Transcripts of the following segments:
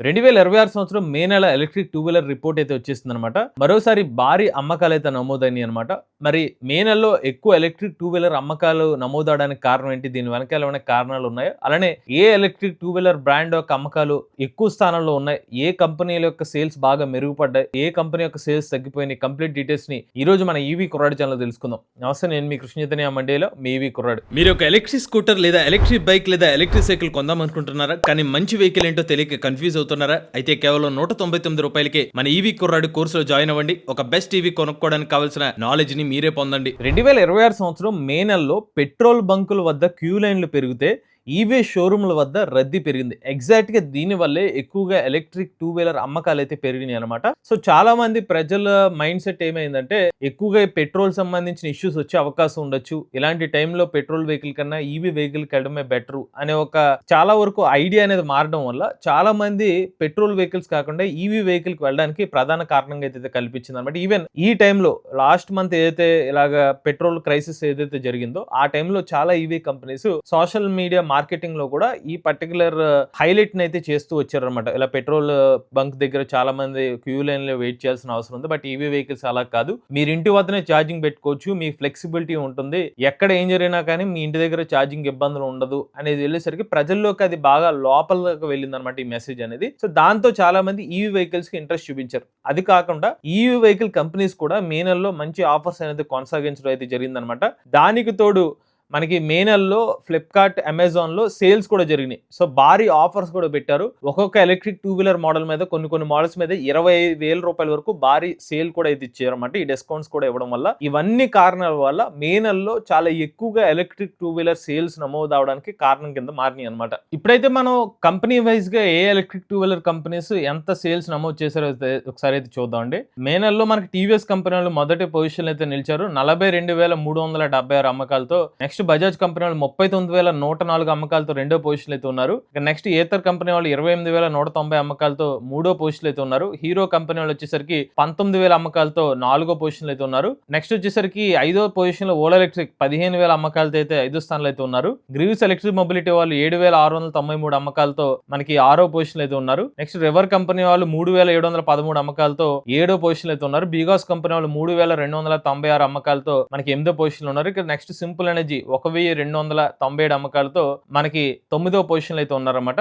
2026 సంవత్సరం మే నెల electric two wheeler report అయితే వచ్చేసిందనమాట. మరోసారి భారీ అమ్మకాలైతే నమోదైనాయి అనమాట. మరి మే నెలలో ఎక్కువ ఎలక్ట్రిక్ టూ వీలర్ అమ్మకాలు నమోదవడానికి కారణం ఏంటి? దీని వెనకాల ఏమైనా కారణాలు ఉన్నాయా? అలానే ఏ ఎలక్ట్రిక్ టూ వీలర్ బ్రాండ్ యొక్క అమ్మకాలు ఎక్కువ స్థానంలో ఉన్నాయి? ఏ కంపెనీల యొక్క సేల్స్ బాగా మెరుగుపడ్డాయి? ఏ కంపెనీ యొక్క సేల్స్ తగ్గిపోయినాయి? కంప్లీట్ డీటెయిల్స్ ని ఈ రోజు మన ఈవీ కుర్రాడు ఛానల్ తెలుసుకుందాం. నమస్తే, నేను మీ కృష్ణ చైతన్య మండేలో మీ ఈవీ కుర్రాడు. మీరు ఒక ఎలక్ట్రిక్ స్కూటర్ లేదా ఎలక్ట్రిక్ బైక్ లేదా ఎలక్ట్రిక్ సైకిల్ కొందాం అనుకుంటున్నారా? కానీ మంచి వెహికల్ ఏంటో తెలియక కన్ఫ్యూజ్ అవుతున్నారా? అయితే కేవలం 199 రూపాయలకే మన ఈవీ కుర్రాడు కోర్సులో జాయిన్ అవ్వండి. ఒక బెస్ట్ ఈవీ కొనుక్కోవడానికి కావాల్సిన నాలెడ్జ్ ని మీరే పొందండి. 2026 సంవత్సరం మే నెలలో పెట్రోల్ బంకుల వద్ద క్యూ లైన్లు పెరిగితే ఈవీ షోరూమ్ల వద్ద రద్దీ పెరిగింది. ఎగ్జాక్ట్ గా దీని వల్లే ఎక్కువగా ఎలక్ట్రిక్ టూ వీలర్ అమ్మకాలు అయితే పెరిగినాయి అనమాట. సో చాలా మంది ప్రజల మైండ్ సెట్ ఏమైందంటే, ఎక్కువగా పెట్రోల్ సంబంధించిన ఇష్యూస్ వచ్చే అవకాశం ఉండొచ్చు, ఇలాంటి టైంలో పెట్రోల్ వెహికల్ కన్నా ఈవీ వెహికల్ వెళ్ళడమే బెటర్ అనే ఒక చాలా వరకు ఐడియా అనేది మారడం వల్ల చాలా మంది పెట్రోల్ వెహికల్స్ కాకుండా ఈవీ వెహికల్ కి వెళ్ళడానికి ప్రధాన కారణంగా అయితే కల్పించింది అనమాట. ఈవెన్ ఈ టైంలో లాస్ట్ మంత్ ఏదైతే ఇలాగ పెట్రోల్ క్రైసిస్ ఏదైతే జరిగిందో ఆ టైంలో చాలా EV companies social media marketing లో కూడా ఈ పర్టికులర్ హైలైట్ అయితే చేస్తూ వచ్చారనమాట. ఇలా పెట్రోల్ బంక్ దగ్గర చాలా మంది క్యూ లైన్ లో వెయిట్ చేయాల్సిన అవసరం ఉంది, బట్ ఈవీ వెహికల్స్ అలా కాదు. మీరు ఇంటి వద్దనే ఛార్జింగ్ పెట్టుకోవచ్చు, మీ ఫ్లెక్సిబిలిటీ ఉంటుంది, ఎక్కడ ఏం జరిగినా కానీ మీ ఇంటి దగ్గర ఛార్జింగ్ ఇబ్బందులు ఉండదు అనేది వెళ్ళేసరికి ప్రజల్లోకి అది బాగా లోపలికి వెళ్ళింది అనమాట ఈ మెసేజ్ అనేది. సో దాంతో చాలా మంది ఈవీ వెహికల్స్ కి ఇంట్రెస్ట్ చూపించారు. అది కాకుండా ఈవీ వెహికల్ కంపెనీస్ కూడా మే నెలలో మంచి ఆఫర్స్ అనేది కొనసాగించడం అయితే జరిగిందనమాట. దానికి తోడు మనకి మే నెలలో ఫ్లిప్కార్ట్, అమెజాన్ లో సేల్స్ కూడా జరిగినాయి. సో భారీ ఆఫర్స్ కూడా పెట్టారు. ఒక్కొక్క ఎలక్ట్రిక్ టూ వీలర్ మోడల్ మీద కొన్ని మోడల్స్ మీద 25,000 రూపాయల వరకు భారీ సేల్ కూడా అయితే ఇచ్చారన్నమాట. ఈ డిస్కౌంట్స్ కూడా ఇవ్వడం వల్ల, ఇవన్నీ కారణాల వల్ల మే నెలలో చాలా ఎక్కువగా ఎలక్ట్రిక్ టూ వీలర్ సేల్స్ నమోదు అవడానికి కారణం కింద మారినాయి అనమాట. ఇప్పుడైతే మనం కంపెనీ వైజ్ గా ఏ ఎలక్ట్రిక్ టూ వీలర్ కంపెనీస్ ఎంత సేల్స్ నమోదు చేశారో ఒకసారి అయితే చూద్దామండి. మే నెలలో మనకి టీవీఎస్ కంపెనీ వాళ్ళు మొదటి పొజిషన్ అయితే నిలిచారు 42,376 అమ్మకాలతో. నెక్స్ట్ బజాజ్ కంపెనీ వాళ్ళు 39,104 అమ్మకాలతో రెండో పొజిషన్ అయితే ఉన్నారు. నెక్స్ట్ ఏతర్ కంపెనీ వాళ్ళు 28,190 అమ్మకాలతో మూడో పొజిషన్ అయితే ఉన్నారు. హీరో కంపెనీ వాళ్ళు వచ్చేసరికి 19,000 అమ్మకాలతో నాలుగో పొజిషన్ అయితే ఉన్నారు. నెక్స్ట్ వచ్చేసరికి ఐదో పొజిషన్ లో ఓలా ఎలక్ట్రిక్ 15,000 అమ్మకాలతో అయితే ఐదో స్థానంలో అయితే ఉన్నారు. గ్రీవ్స్ ఎలక్ట్రిక్ మొబిలిటీ వాళ్ళు 7,693 అమ్మకాలతో మనకి ఆరో పొజిషన్ అయితే ఉన్నారు. నెక్స్ట్ రివర్ కంపెనీ వాళ్ళు 3,713 అమ్మకాలతో ఏడో పొజిషన్ అయితే ఉన్నారు. బీగాస్ కంపెనీ వాళ్ళు 3,296 అమ్మకాలతో మనకి ఎనిమిదో పొజిషన్ లో ఉన్నారు. ఇక్కడ నెక్స్ట్ సింపుల్ ఎనర్జీ 1,297 అమ్మకాలతో మనకి 9వ పొజిషన్ అయితే ఉన్నారన్నమాట.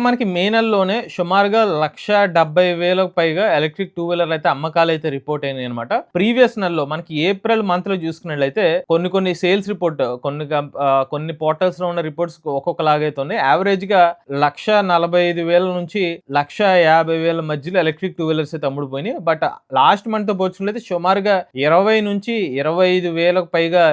మనకి మే నెలలోనే సుమారుగా 170,000 పైగా ఎలక్ట్రిక్ టూ వీలర్ అయితే అమ్మకాలు అయితే రిపోర్ట్ అయినాయి అనమాట. ప్రీవియస్ నెలలో మనకి ఏప్రిల్ మంత్ లో చూసుకున్నట్లయితే కొన్ని సేల్స్ రిపోర్ట్ కొన్ని పోర్టల్స్ లో ఉన్న రిపోర్ట్స్ ఒక్కొక్కలాగా అయితే ఉన్నాయి. యావరేజ్ గా 145,000 నుంచి 150,000 మధ్యలో ఎలక్ట్రిక్ టూ వీలర్స్ అయితే అమ్ముడుపోయినాయి. బట్ లాస్ట్ మంత్ తో పోల్చుకున్నట్లయితే సుమారుగా 20 నుంచి 25,000 పైగా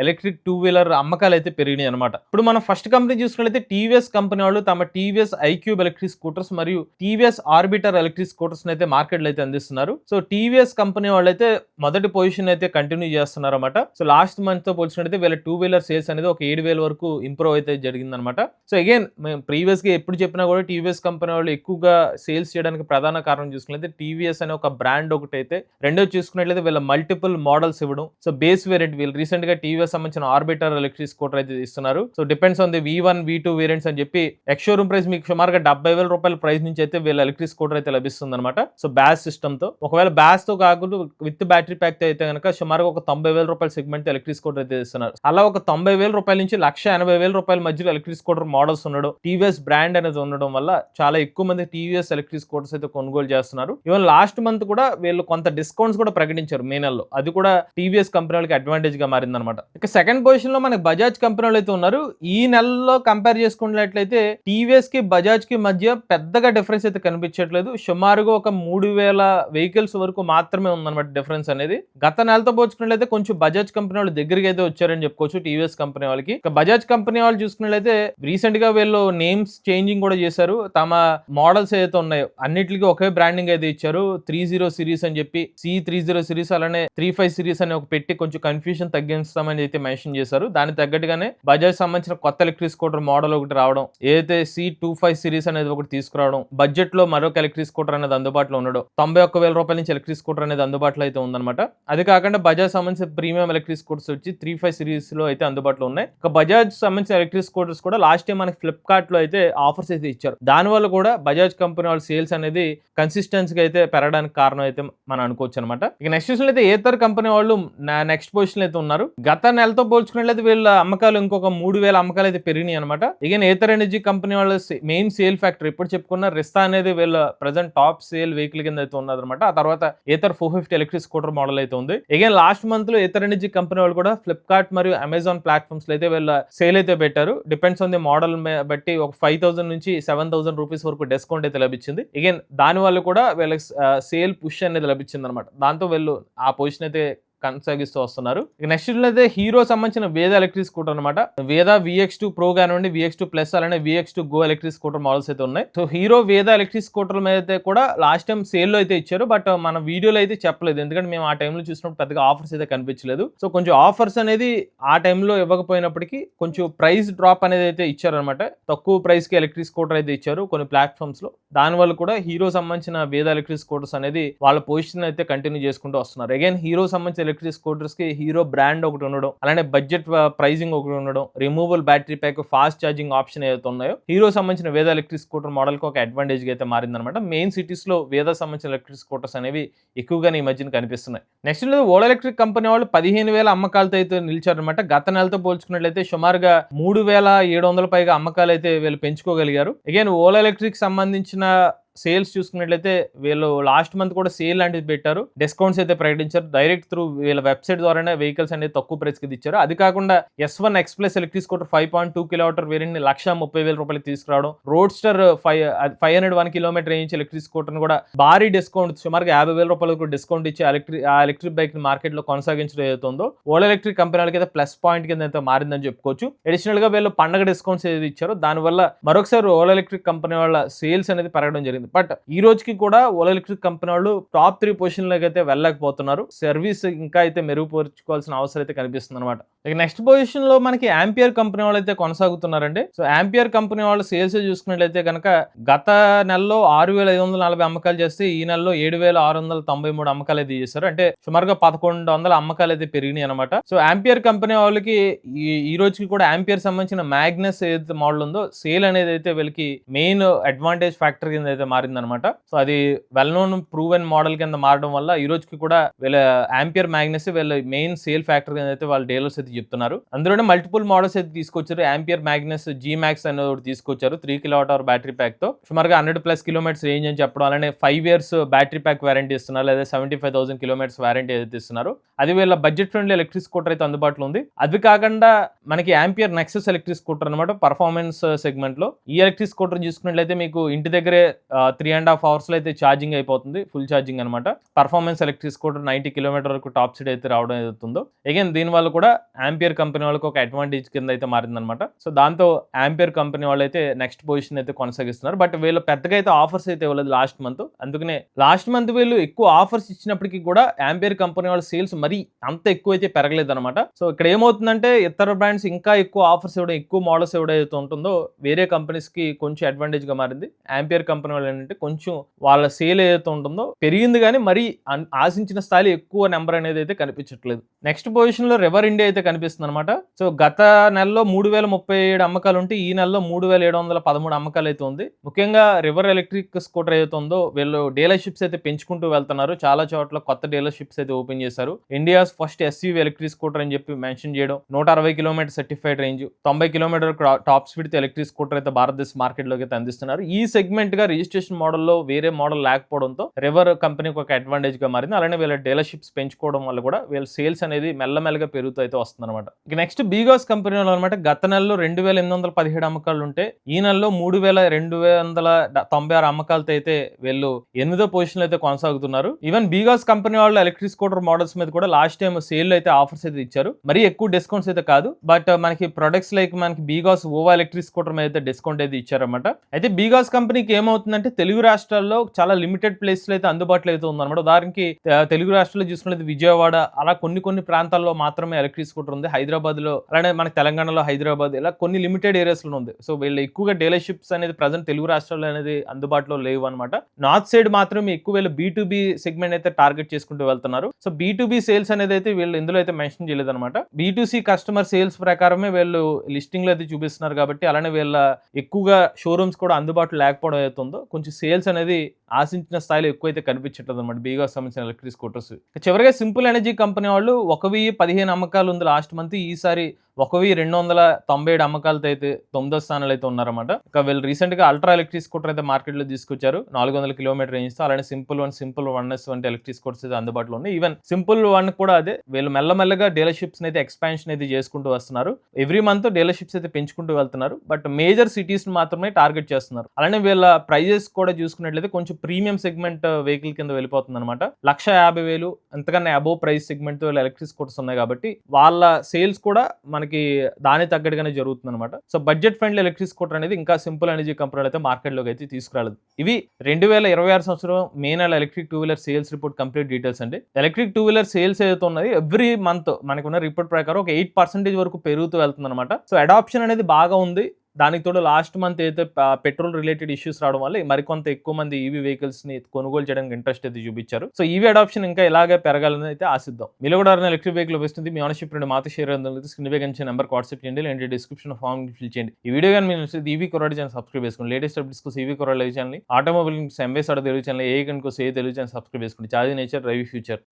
ఎలక్ట్రిక్ టూ వీలర్ అమ్మకాలు అయితే పెరిగినాయి అనమాట. ఇప్పుడు మనం ఫస్ట్ కంపెనీ చూసుకున్నట్లయితే టీవీఎస్ కంపెనీ వాళ్ళు తమ టీవీఎస్ ఐక్యూబ్ ఎలక్ట్రిక్ స్కూటర్స్ మరియు టీవీఎస్ ఆర్బిటర్ ఎలక్ట్రిక్ స్కూటర్స్ అయితే మార్కెట్ లో అయితే అందిస్తున్నారు. సో టీవీఎస్ కంపెనీ వాళ్ళు అయితే మొదటి పొజిషన్ అయితే కంటిన్యూ చేస్తున్నారు అనమాట. సో లాస్ట్ మంత్ తో పోల్చుకున్నట్లయితే వీళ్ళ టూ వీలర్ సేల్స్ అనేది ఒక 7,000 వరకు ఇంప్రూవ్ అయితే జరిగింది అనమాట. సో అగైన్ మేము ప్రీవియస్ గా ఎప్పుడు చెప్పినా కూడా టీవీఎస్ కంపెనీ వాళ్ళు ఎక్కువగా సేల్స్ చేయడానికి ప్రధాన కారణం చూసుకున్నట్లయితే టీవీఎస్ అనే ఒక బ్రాండ్ ఒకటి అయితే, రెండోది చూసుకున్నట్లయితే వీళ్ళ మల్టిపుల్ మోడల్స్ ఇవ్వడం. సో బేస్ వేరియంట్ వీళ్ళు రీసెంట్ గా టీవీఎస్ సంబంధించిన ఆర్బిటర్ ఎలక్ట్రిక్ స్కూటర్ అయితే ఇస్తున్నారు. So depends on the V1, V2 variants అని చెప్పి ఎక్స్ షోరూమ్ ప్రైస్ మీకు సుమారుగా 70,000 రూపాయల ప్రైస్ నుంచి అయితే వీళ్ళ ఎలక్ట్రిక్ స్కూటర్ అయితే లభిస్తుంది అనమాట. సో బ్యాస్ సిస్టమ్ తో, ఒకవేళ బ్యాస్ తో కాకుండా విత్ బ్యాటరీ ప్యాక్ తో అయితే కనుక సుమారుగా ఒక 90,000 రూపాయల సెగ్మెంట్ ఎలక్ట్రిక్ స్కూటర్ అయితే ఇస్తున్నారు. అలా ఒక 90,000 రూపాయల నుంచి 180,000 రూపాయల మధ్యలో ఎలక్ట్రిక్ స్కూటర్ మోడల్స్ ఉండడం, టీవీఎస్ బ్రాండ్ అనేది ఉండడం వల్ల చాలా ఎక్కువ మంది టీవీఎస్ ఎలక్ట్రిక్ స్కూటర్స్ అయితే కొనుగోలు చేస్తున్నారు. ఈవెన్ లాస్ట్ మంత్ కూడా వీళ్ళు కొంత డిస్కౌంట్స్ కూడా ప్రకటించారు మే నెలలో. అది కూడా టీవీఎస్ కంపెనీలకి అడ్వాంటేజ్ గా మారిందనమాట. ఇక సెకండ్ పొజిషన్ లో మనకి బజాజ్ కంపెనీలు అయితే ఉన్నారు. ఈ నెలలో కంపేర్ చేసుకున్నట్లయితే టీవీఎస్ కి బజాజ్ కి మధ్య పెద్దగా డిఫరెన్స్ అయితే కనిపించట్లేదు. సుమారుగా ఒక 3,000 వెహికల్స్ వరకు మాత్రమే ఉందన్నమాట డిఫరెన్స్ అనేది. గత నెలతో పోల్చుకున్నట్లయితే కొంచెం బజాజ్ కంపెనీ వాళ్ళు దగ్గరికి అయితే వచ్చారని చెప్పుకోవచ్చు టీవీఎస్ కంపెనీ వాళ్ళకి. ఇక బజాజ్ కంపెనీ వాళ్ళు చూసుకున్నట్లయితే రీసెంట్ గా వీళ్ళు నేమ్స్ చేంజింగ్ కూడా చేశారు. తమ మోడల్స్ ఏదైతే ఉన్నాయో అన్నిటికీ ఒకే బ్రాండింగ్ అయితే ఇచ్చారు. 30 సిరీస్ అని చెప్పి C30 సిరీస్, అలానే 35 సిరీస్ అని ఒక పెట్టి కొంచెం కన్ఫ్యూజన్ తగ్గిస్తామని అనేది అయితే మెన్షన్ చేశారు. దానికి తగ్గట్టుగానే బజాజ్ సంబంధించిన కొత్త ఎలక్ట్రిక్ స్కూటర్ మోడల్ ఒకటి రావడం, ఏదైతే C25 సిరీస్ అనేది ఒకటి తీసుకురావడం, బడ్జెట్ లో మరొక ఎలక్ట్రిక్ స్కూటర్ అనేది అందుబాటులో ఉండడం, 91,000 రూపాయల నుంచి ఎలక్ట్రిక్ స్కూటర్ అనేది అందుబాటులో అయితే ఉందన్నమాట. అది కాకుండా బజాజ్ సంబంధించిన ప్రీమియం ఎలక్ట్రిక్ స్కూటర్స్ వచ్చి 35 సిరీస్ లో అయితే అందుబాటులో ఉన్నాయి. ఇక బజాజ్ సంబంధించిన ఎలక్ట్రిక్ స్కూటర్స్ కూడా లాస్ట్ టైం మనకి ఫ్లిప్కార్ట్ లో అయితే ఆఫర్స్ అయితే ఇచ్చారు. దానివల్ల కూడా బజాజ్ కంపెనీ వాళ్ళ సేల్స్ అనేది కన్సిస్టెన్సీగా అయితే పెరగడానికి కారణం అయితే మనం అనుకోవచ్చు అనమాట. ఇక నెక్స్ట్ చూసిన అయితే ఏతర్ కంపెనీ వాళ్ళు నెక్స్ట్ పొజిషన్ అయితే ఉన్నారు. గత నెలతో పోల్చుకున్నట్లయితే వీళ్ళ అమ్మకాలు ఇంకొక 3,000 అమ్మకాలు అయితే పెరిగినాయి అనమాట. ఇక ఏతర్ ఎనర్జీ కంపెనీ వాళ్ళ మెయిన్ సేల్ ఫ్యాక్టర్ ఇప్పుడు చెప్పుకున్న రిస్తా అనేది వీళ్ళ ప్రజెంట్ టాప్ సేల్ వెహికల్ కింద అయితే ఉన్నది అనమాట. ఆ తర్వాత ఏతర్ 450 ఎలక్ట్రిక్ స్కూటర్ మోడల్ అయితే ఉంది. ఇక లాస్ట్ మంత్ లో ఏతర్ ఎనర్జీ కంపెనీ వాళ్ళు కూడా ఫ్లిప్కార్ట్ మరియు అమెజాన్ ప్లాట్ఫామ్స్ లో అయితే వీళ్ళ సేల్ అయితే పెట్టారు. డిపెండ్స్ ఆన్ ది మోడల్ బట్టి ఒక 5,000 నుంచి 7,000 రూపీస్ వరకు డిస్కౌంట్ అయితే లభించింది. ఇక దాని వల్ల కూడా వీళ్ళకి సేల్ పుష్ అనేది లభించింది అనమాట. దాంతో వీళ్ళు ఆ పొజిషన్ అయితే కొనసాగిస్తూ వస్తున్నారు. ఇక నెక్స్ట్ అయితే హీరో సంబంధించిన వేద ఎలక్ట్రిక్ స్కూటర్ అనమాట. వేద VX2 Pro కానివ్వండి, VX2 Plus అలానే VX2 Go electric scooter models అయితే ఉన్నాయి. సో హీరో వేద ఎలక్ట్రిక్ స్కూటర్ మీద అయితే కూడా లాస్ట్ టైం సేల్ లో అయితే ఇచ్చారు. బట్ మన వీడియోలో అయితే చెప్పలేదు, ఎందుకంటే మేము ఆ టైంలో చూసినప్పుడు పెద్దగా ఆఫర్స్ అయితే కనిపించలేదు. సో కొంచెం ఆఫర్స్ అనేది ఆ టైంలో ఇవ్వకపోయినప్పటికీ కొంచెం ప్రైస్ డ్రాప్ అనేది అయితే ఇచ్చారనమాట. తక్కువ ప్రైస్ కి ఎలక్ట్రిక్ స్కూటర్ అయితే ఇచ్చారు కొన్ని ప్లాట్ఫామ్స్ లో. దానివల్ల కూడా హీరో సంబంధించిన వేద ఎలక్ట్రిక్ స్కూటర్స్ అనేది వాళ్ళ పొజిషన్ అయితే కంటిన్యూ చేసుకుంటూ వస్తున్నారు. అగైన్ హీరో సంబంధించిన ఎలక్ట్రిక్ స్కూటర్స్ కి హీరో బ్రాండ్ ఒకటి ఉండడం, అలానే బడ్జెట్ ప్రైజింగ్ ఒకటి ఉండడం, removable battery pack, fast charging option ఏదైతే ఉన్నాయో హీరో సంబంధించిన వేద ఎలక్ట్రిక్ స్కూటర్ మోడల్ కి ఒక అడ్వాంటేజ్ గా అయితే మారిందనమాట. మెయిన్ సిటీస్ లో వేద సంబంధించిన ఎలక్ట్రిక్ స్కూటర్స్ అనేవి ఎక్కువగా ఈ మధ్యన కనిపిస్తున్నాయి. నెక్స్ట్ ఓలా ఎలక్ట్రిక్ కంపెనీ వాళ్ళు 15,000 అమ్మకాలతో అయితే నిలిచారనమాట. గత నెలతో పోల్చుకున్నట్లయితే సుమారుగా 3,700 పైగా అమ్మకాలు అయితే వీళ్ళు పెంచుకోగలిగారు. అగైన్ ఓలా ఎలక్ట్రిక్ సంబంధించిన సేల్స్ చూసుకున్నట్లయితే వీళ్ళు లాస్ట్ మంత్ కూడా సేల్ లాంటిది పెట్టారు, డిస్కౌంట్స్ అయితే ప్రకటించారు. డైరెక్ట్ త్రూ వీళ్ళ వెబ్సైట్ ద్వారానే వెహికల్స్ అనేది తక్కువ ప్రైస్ కి ఇచ్చారు. అది కాకుండా S1 X+ electric scooter 5.2 kilometre variant ని 1,30,000 రూపాయలకి తీసుకురావడం, roadster 501 kilometre range electric scooter ని కూడా భారీ డిస్కౌంట్ సుమారుగా 50,000 రూపాయలకు డిస్కౌంట్ ఇచ్చి ఆ ఎలక్ట్రిక్ బైక్ ని మార్కెట్ లో కొనసాగించడం ఏదైతుందో ఓలా ఎలక్ట్రిక్ కంపెనీ వాళ్ళకి అయితే ప్లస్ పాయింట్ కింద అయితే మారిందని చెప్పుకోవచ్చు. అడిషనల్ గా వీళ్ళు పండగ డిస్కౌంట్స్ ఏది ఇచ్చారో దానివల్ల మరొకసారి ఓలా ఎలక్ట్రిక్ కంపెనీ వాళ్ళ సేల్స్ అనేది పెరగడం జరిగింది. బట్ ఈ రోజుకి కూడా ఓలా ఎలక్ట్రిక్ కంపెనీ వాళ్ళు టాప్ 3 పొజిషన్ లోకి అయితే వెళ్ళలేకపోతున్నారు. సర్వీస్ ఇంకా అయితే మెరుగుపరుచుకోవాల్సిన అవసరం అయితే కనిపిస్తుంది అనమాట. ఇక నెక్స్ట్ పొజిషన్ లో మనకి ఆంపియర్ కంపెనీ వాళ్ళు అయితే కొనసాగుతున్నారండి. సో ఆంపియర్ కంపెనీ వాళ్ళ సేల్స్ చూసుకున్నట్లయితే కనుక గత నెలలో 6,540 అమ్మకాలు చేస్తే ఈ నెలలో 7,693 అమ్మకాలు అయితే చేశారు. అంటే సుమారుగా 1,100 అమ్మకాలు అయితే పెరిగినాయి అనమాట. సో ఆంపియర్ కంపెనీ వాళ్ళకి ఈ రోజుకి కూడా ఆంపియర్ సంబంధించిన మ్యాగ్నస్ ఏదైతే మోడల్ ఉందో సేల్ అనేది అయితే వీళ్ళకి మెయిన్ అడ్వాంటేజ్ ఫ్యాక్టర్ కింద అయితే మారింది అనమాట. సో అది వెల్ నోన్ ప్రూవెన్ మోడల్ కింద మారడం వల్ల ఈ రోజుకి కూడా వీళ్ళ ఆంపియర్ మ్యాగ్నస్ వీళ్ళ మెయిన్ సేల్ ఫ్యాక్టర్ కింద అయితే వాళ్ళ డీలర్స్ అయితే చెప్తున్నారు. అందులోనే మల్టిపుల్ మోడల్స్ అయితే తీసుకొచ్చారు. ఆంపియర్ మ్యాగ్నస్ G-Max అనేది ఒకటి తీసుకొచ్చారు 3 kWh బ్యాటరీ ప్యాక్ తో సుమారుగా 100+ కిలోమీటర్స్ రేంజ్ అని చెప్పడం, అలానే 5 years బ్యాటరీ ప్యాక్ వారంటీ ఇస్తున్నారు, లేదా 75,000 కిలోమీటర్స్ వారంటీ ఏదైతే ఇస్తున్నారు. అది వీళ్ళ బడ్జెట్ ఫ్రెండ్లీ ఎలక్ట్రిక్ స్కూటర్ అయితే అందుబాటులో ఉంది. అది కాకుండా మనకి ఆంపియర్ నెక్సస్ ఎలక్ట్రిక్ స్కూటర్ అనమాట పర్ఫార్మెన్స్ సెగ్మెంట్ లో. ఈ ఎలక్ట్రిక్ స్కూటర్ చూసుకున్నట్లయితే మీకు ఇంటి దగ్గరే 3.5 hours లో అయితే ఛార్జింగ్ అయిపోతుంది, ఫుల్ ఛార్జింగ్ అనమాట. పర్ఫార్మెన్స్ ఎలక్ట్రిక్ స్కూటర్ 90 కిలోమీటర్ వరకు టాప్ స్పీడ్ అయితే రావడం అవుతుందో అగైన్ దీని వల్ల కూడా ఆంపియర్ కంపెనీ వాళ్ళకి ఒక అడ్వాంటేజ్ కింద అయితే మారిందనమాట. సో దాంతో ఆంపియర్ కంపెనీ వాళ్ళు అయితే నెక్స్ట్ పొజిషన్ అయితే కొనసాగిస్తున్నారు. బట్ వీళ్ళు పెద్దగా అయితే ఆఫర్స్ అయితే ఇవ్వలేదు లాస్ట్ మంత్. అందుకనే లాస్ట్ మంత్ వీళ్ళు ఎక్కువ ఆఫర్స్ ఇచ్చినప్పటికీ కూడా ఆంపియర్ కంపెనీ వాళ్ళ సేల్స్ మరీ అంత ఎక్కువ అయితే పెరగలేదు అనమాట. సో ఇక్కడ ఏమవుతుందంటే ఇతర బ్రాండ్స్ ఇంకా ఎక్కువ ఆఫర్స్ ఇవ్వడం, ఎక్కువ మోడల్స్ ఏదైతే ఉంటుందో వేరే కంపెనీస్ కి కొంచెం అడ్వాంటేజ్ గా మారింది. ఆంపియర్ కంపెనీ వాళ్ళు ఏంటంటే కొంచెం వాళ్ళ సేల్ ఏదైతే ఉంటుందో పెరిగింది, కానీ మరీ ఆశించిన స్థాయిలో ఎక్కువ నెంబర్ అనేది అయితే కనిపించట్లేదు. నెక్స్ట్ పొజిషన్ లో రివర్ ఇండియా అయితే కనిపిస్తుంది అనమాట. సో గత నెలలో 3,037 అమ్మకాలు ఉంటే ఈ నెలలో 3,713 అమ్మకాలు అయితే ఉంది. ముఖ్యంగా రివర్ ఎలక్ట్రిక్ స్కూటర్ ఏదైతే ఉందో వీళ్ళు డీలర్షిప్స్ అయితే పెంచుకుంటూ వెళ్తున్నారు. చాలా చోట్ల కొత్త డీలర్షిప్స్ అయితే ఓపెన్ చేశారు. India's first SUV electric scooter అని చెప్పి మెన్షన్ చేయడం, 160 kilometre certified range, 90 kilometre top speed electric scooter అయితే భారతదేశ మార్కెట్ లోకి అయితే అందిస్తున్నారు. ఈ సెగ్మెంట్ గా రిజిస్ట్రేషన్ మోడల్లో వేరే మోడల్ లేకపోవడంతో రివర్ కంపెనీకి ఒక అడ్వాంటేజ్ గా మారింది. అలానే వీళ్ళ డీలర్షిప్స్ పెంచుకోవడం వల్ల కూడా వీళ్ళ సేల్స్ అనేది మెల్లమెల్లగా పెరుగుతూ అయితే వస్తుంది అనమాట. ఇక నెక్స్ట్ బీగాస్ కంపెనీలో అనమాట గత నెలలో 2,817 అమ్మకాలు ఉంటే ఈ నెలలో 3,296 అమ్మకాలతో అయితే వీళ్ళు 8వ పొజిషన్ అయితే కొనసాగుతున్నారు. ఈవెన్ బీగాస్ కంపెనీ వాళ్ళు ఎలక్ట్రిక్ స్కూటర్ మోడల్స్ మీద కూడా లాస్ట్ టైం సేల్ అయితే ఆఫర్స్ అయితే ఇచ్చారు. మరీ ఎక్కువ డిస్కౌంట్స్ అయితే కాదు, బట్ మనకి ప్రొడక్ట్స్ లైక్ మనకి బీగాస్ ఓవా ఎలక్ట్రిక్ స్కూటర్ మీద అయితే డిస్కౌంట్ అయితే ఇచ్చారన్నమాట. అయితే బీగాస్ కంపెనీకి ఏమవుతుందంటే అంటే తెలుగు రాష్ట్రాల్లో చాలా లిమిటెడ్ ప్లేస్‌లో అయితే అందుబాటులో అయితే ఉందన్నమాట. ఉదాహరణకి తెలుగు రాష్ట్రాల్లో చూసుకున్నట్లయితే విజయవాడ అలా కొన్ని ప్రాంతాల్లో మాత్రమే ఎలక్ట్రిక్ స్కూటర్ ఉంది. హైదరాబాద్‌లో అలానే మన తెలంగాణలో హైదరాబాద్ ఇలా కొన్ని లిమిటెడ్ ఏరియాస్‌లో ఉంది. సో వీళ్ళు ఎక్కువగా డీలర్‌షిప్స్ అనేది ప్రెజెంట్ తెలుగు రాష్ట్రాల్లో అనేది అందుబాటులో లేవన్నమాట. నార్త్ సైడ్ మాత్రం ఎక్కువ వీళ్ళు బీ2బీ సెగ్మెంట్ అయితే టార్గెట్ చేసుకుంటూ వెళ్తున్నారు. సో బీ2బీ సేల్స్ అనేది అయితే వీళ్ళు ఇందులో అయితే మెన్షన్ చేయలేదన్నమాట. బీ2సీ కస్టమర్ సేల్స్ ప్రకారమే వీళ్ళు లిస్టింగ్‌లో అయితే చూపిస్తున్నారు కాబట్టి అలానే వీళ్ళ ఎక్కువగా షోరూమ్స్ కూడా అందుబాటులో లేకపోవడం ఏదైతే ఉందో కొంచెం సేల్స్ అనేది ఆశించిన స్థాయిలో ఎక్కువైతే కనిపించట్లేదు అనమాట బీగాకు సంబంధించిన ఎలక్ట్రిక్ స్కూటర్స్. చివరిగా సింపుల్ ఎనర్జీ కంపెనీ వాళ్ళు 1015 అమ్మకాలు ఉంది లాస్ట్ మంత్. ఈసారి 1297 అమ్మకాలతో అయితే 9వ స్థానంలో అయితే ఉన్నారన్నమాట. ఇక వీళ్ళు రీసెంట్ గా అల్ట్రా ఎలక్ట్రిక్ స్కూటర్ అయితే మార్కెట్ లో తీసుకొచ్చారు 400 కిలోమీటర్ రేంజ్ తో. అలానే సింపుల్ 1S వంటి ఎలక్ట్రిక్ స్కూటర్స్ అయితే అందుబాటులో ఉన్నాయి. ఈవెన్ సింపుల్ 1 కూడా అదే వీళ్ళు మెల్లమెల్లగా డీలర్షిప్స్ అయితే ఎక్స్పాన్షన్ అయితే చేసుకుంటూ వస్తున్నారు. ఎవ్రీ మంత్ డీలర్షిప్స్ అయితే పెంచుకుంటూ వెళ్తున్నారు. బట్ మేజర్ సిటీస్ మాత్రమే టార్గెట్ చేస్తున్నారు. అలానే వీళ్ళ ప్రైజెస్ కూడా చూసుకున్నట్లయితే కొంచెం ప్రీమియం సెగ్మెంట్ వెహికల్ కింద వెళ్ళిపోతుంది అనమాట. 1,50,000 అంతకన్నా అబోవ్ ప్రైస్ సెగ్మెంట్ వీళ్ళ ఎలక్ట్రిక్ స్కూటర్స్ ఉన్నాయి కాబట్టి వాళ్ళ సేల్స్ కూడా మనకి దాని తగ్గట్టుగానే జరుగుతుంది అనమాట. So budget friendly electric scooter అనేది ఇంకా సింపుల్ ఎనర్జీ కంపెనీలు అయితే మార్కెట్ లోకి అయితే తీసుకురాలేదు. ఇవి 2026 సంవత్సరం మే నెల electric 2 wheeler sales report complete details అండి. ఎలక్ట్రిక్ 2 వీలర్ సేల్స్ ఏదైతే ఉన్నది ఎవ్రీ మంత్ మనకున్న రిపోర్ట్ ప్రకారం ఒక 8% వరకు పెరుగుతూ వెళ్తుంది అనమాట. సో అడాప్షన్ అనేది బాగా ఉంది. దానికి తోడు లాస్ట్ మంత్ అయితే పెట్రోల్ రిలేటెడ్ ఇష్యూస్ రావడం వల్ల మరికొంత ఎక్కువ మంది ఈవీ వెహికల్స్ ని కొనుగోలు చేయడానికి ఇంట్రెస్ట్ అయితే చూపించారు. సో ఈవీ అడాప్షన్ ఇంకా ఇలాగే పెరగాలని అయితే ఆశిద్దాం. మీలో కూడా ఎలక్ట్రిక్ వెహికల్ వస్తుంది మీ ఓనర్షిప్ నుండి మాతో షేర్ స్క్రీన్ పై కనిపించే నెంబర్ వాట్సాప్ చేయండి, లేదంటే డిస్క్రిప్షన్ ఫామ్ ఫిల్ చేయండి. ఈ వీడియో కానీ మీరు నచ్చితే ఈవీ కొరాడి ఛానల్ సబ్స్క్రైబ్ చేసుకోండి. లేటెస్ట్ అప్డేట్స్ కోసం EV Koradi live channel, automobile MVS Telugu channel, ఏ కనుకో తెలుగు ఛానల్ సబ్స్క్రైబ్ చేసుకోండి. Charge nature drive future.